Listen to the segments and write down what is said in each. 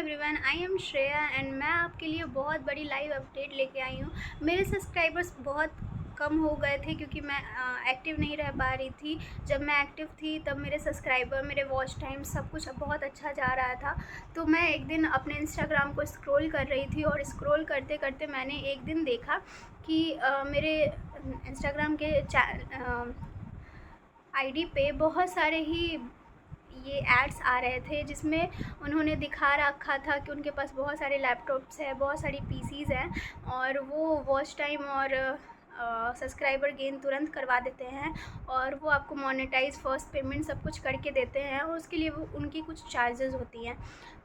Everyone, I am Shreya and मैं आपके लिए बहुत बड़ी लाइव अपडेट लेके आई हूँ। मेरे सब्सक्राइबर्स बहुत कम हो गए थे क्योंकि मैं एक्टिव नहीं रह पा रही थी। जब मैं एक्टिव थी तब मेरे सब्सक्राइबर, मेरे वॉच टाइम सब कुछ बहुत अच्छा जा रहा था। तो मैं एक दिन अपने इंस्टाग्राम को स्क्रॉल कर रही थी और स्क्रॉल करते करते मैंने एक दिन देखा कि मेरे इंस्टाग्राम के आईडी पे बहुत सारे ही ये एड्स आ रहे थे जिसमें उन्होंने दिखा रखा था कि उनके पास बहुत सारे लैपटॉप्स हैं, बहुत सारी पीसीज़ हैं और वो वॉच टाइम और सब्सक्राइबर गेन तुरंत करवा देते हैं और वो आपको मोनेटाइज फर्स्ट पेमेंट सब कुछ करके देते हैं और उसके लिए वो उनकी कुछ चार्जेस होती हैं।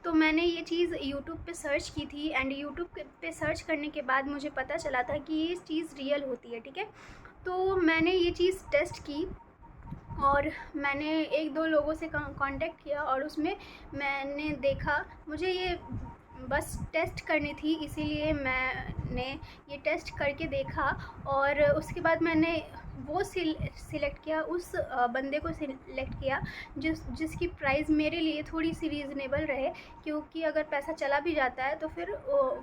तो मैंने ये चीज़ यूट्यूब पे सर्च की थी एंड यूट्यूब पे सर्च करने के बाद मुझे पता चला था कि ये चीज़ रियल होती है। ठीक है, तो मैंने ये चीज़ टेस्ट की और मैंने एक दो लोगों से कांटेक्ट किया और उसमें मैंने देखा, मुझे ये बस टेस्ट करनी थी इसीलिए मैंने ये टेस्ट करके देखा और उसके बाद मैंने वो सिलेक्ट किया, उस बंदे को सिलेक्ट किया जिसकी प्राइस मेरे लिए थोड़ी सी रीज़नेबल रहे, क्योंकि अगर पैसा चला भी जाता है तो फिर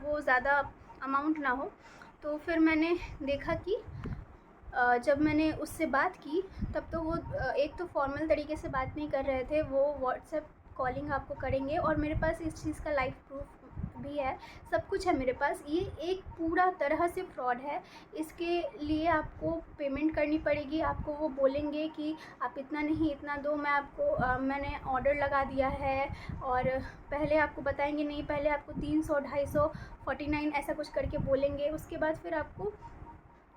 वो ज़्यादा अमाउंट ना हो। तो फिर मैंने देखा कि जब मैंने उससे बात की तब तो वो एक तो फॉर्मल तरीके से बात नहीं कर रहे थे, वो व्हाट्सएप कॉलिंग आपको करेंगे और मेरे पास इस चीज़ का लाइव प्रूफ भी है, सब कुछ है मेरे पास। ये एक पूरा तरह से फ्रॉड है। इसके लिए आपको पेमेंट करनी पड़ेगी। आपको वो बोलेंगे कि आप इतना नहीं इतना दो, मैं आपको मैंने ऑर्डर लगा दिया है और पहले आपको बताएंगे नहीं, पहले आपको 300, 250, 49 ऐसा कुछ करके बोलेंगे। उसके बाद फिर आपको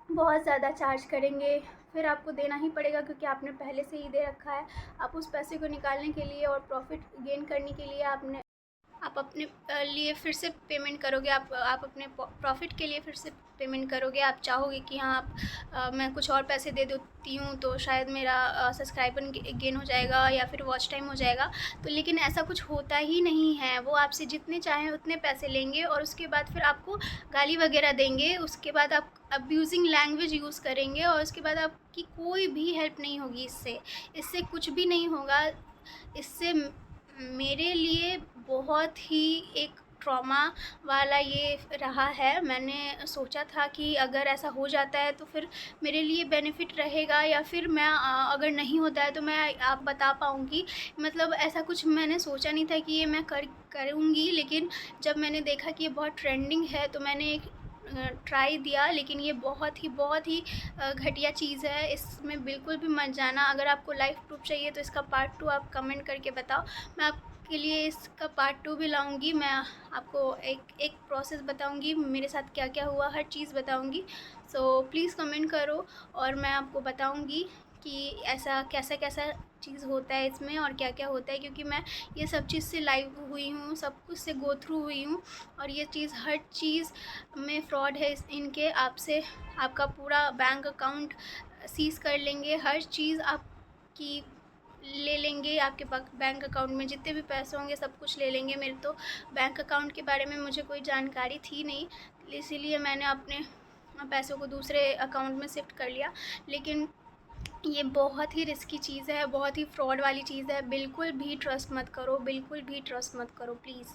बहुत ज़्यादा चार्ज करेंगे, फिर आपको देना ही पड़ेगा क्योंकि आपने पहले से ही दे रखा है। आप उस पैसे को निकालने के लिए और प्रॉफिट गेन करने के लिए आप अपने लिए फिर से पेमेंट करोगे, आप अपने प्रॉफिट के लिए फिर से पेमेंट करोगे। आप चाहोगे कि हाँ मैं कुछ और पैसे दे देती हूँ तो शायद मेरा सब्सक्राइबर गेन हो जाएगा या फिर वॉच टाइम हो जाएगा। तो लेकिन ऐसा कुछ होता ही नहीं है। वो आपसे जितने चाहें उतने पैसे लेंगे और उसके बाद फिर आपको गाली वगैरह देंगे। उसके बाद आप अब्यूजिंग लैंग्वेज यूज़ करेंगे और उसके बाद आपकी कोई भी हेल्प नहीं होगी। इससे कुछ भी नहीं होगा। इससे मेरे लिए बहुत ही एक ट्रॉमा वाला ये रहा है। मैंने सोचा था कि अगर ऐसा हो जाता है तो फिर मेरे लिए बेनिफिट रहेगा या फिर मैं अगर नहीं होता है तो मैं आप बता पाऊँगी। मतलब ऐसा कुछ मैंने सोचा नहीं था कि ये मैं करूँगी, लेकिन जब मैंने देखा कि ये बहुत ट्रेंडिंग है तो मैंने एक ट्राई दिया। लेकिन ये बहुत ही घटिया चीज़ है, इसमें बिल्कुल भी मत जाना। अगर आपको लाइव प्रूफ चाहिए तो इसका पार्ट 2 आप कमेंट करके बताओ, मैं आपके लिए इसका पार्ट 2 भी लाऊंगी। मैं आपको एक प्रोसेस बताऊंगी, मेरे साथ क्या क्या हुआ, हर चीज़ बताऊंगी। सो प्लीज़ कमेंट करो और मैं आपको बताऊंगी कि ऐसा कैसा कैसा चीज़ होता है इसमें और क्या क्या होता है, क्योंकि मैं ये सब चीज़ से लाइव हुई हूँ, सब कुछ से गो थ्रू हुई हूँ और ये चीज़ हर चीज़ में फ्रॉड है। इनके आपसे आपका पूरा बैंक अकाउंट सीज़ कर लेंगे, हर चीज़ आपकी ले लेंगे। आपके बैंक अकाउंट में जितने भी पैसे होंगे सब कुछ ले लेंगे। मेरे तो बैंक अकाउंट के बारे में मुझे कोई जानकारी थी नहीं, इसीलिए मैंने अपने पैसों को दूसरे अकाउंट में शिफ्ट कर लिया। लेकिन ये बहुत ही रिस्की चीज़ है, बहुत ही फ्रॉड वाली चीज़ है। बिल्कुल भी ट्रस्ट मत करो, बिल्कुल भी ट्रस्ट मत करो प्लीज़।